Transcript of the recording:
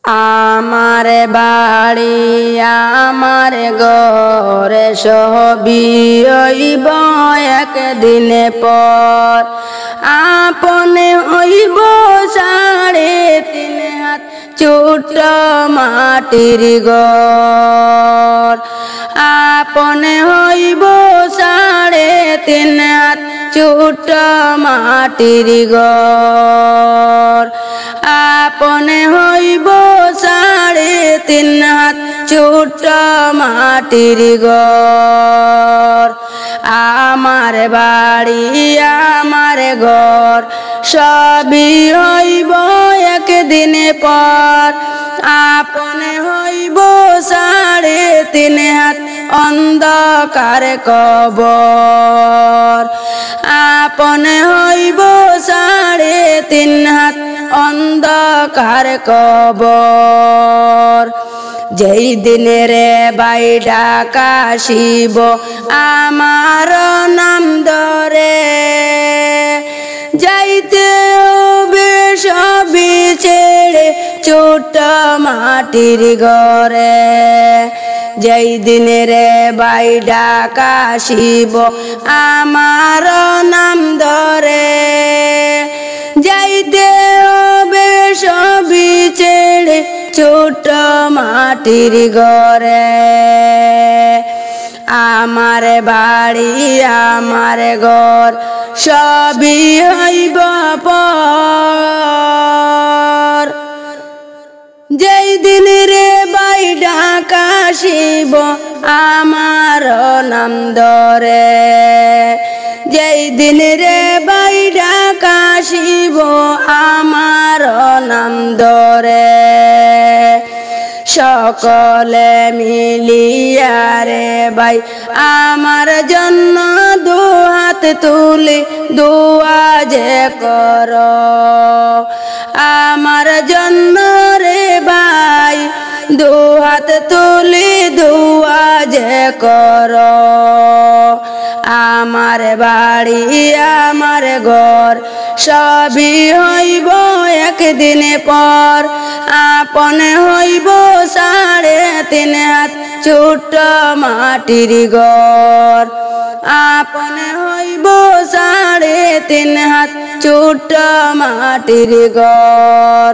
আমার বাড়ি আমার ঘরে সবই হইব একদিন পর, আপনে হইব 3.5 হাত ছোট মাটির ঘর। আপনে হইব 3.5 হাত ছোট মাটির ঘর। আপনে হইব 3.5 হাত ছোট মাটির ঘর। আমার বাড়ি আমার ঘর সবই হইব একদিন পর, আপনে হইব 3.5 হাত অন্ধকার কবর। আপনে হইব 3.5 হাত অন্ধকার কবর। যেই দিনে রে বাই ডাকাশিব আমার নাম ধরে, যাইতে হবে সবই ছেড়ে ছোট মাটির ঘরে। যেই দিনে রে বাই ডাকাশিব আমার নাম ধরে, যাইতে হবে সবই ছেড়ে ছোট মাটির ঘরে। আমার বাড়ি আমার ঘর সবই হইব পর, যেই দিন রে বাই ডাকাশিব আমার নাম ধরে। যেই দিন রে বাই ডাকাশিব আমার নাম ধরে, সকলে মিলিয়া রে ভাই আমার জন্য 2 হাত তুলে দোয়া যে কর। আমার জন্য রে ভাই 2 হাত তুলে দোয়া যে কর। আমার বাড়ি আমার ঘর সবই হইব একদিন পর, আপনে হইব 3.5 হাত ছোট মাটির ঘর। আপনে হইব 3.5 হাত ছোট মাটির ঘর।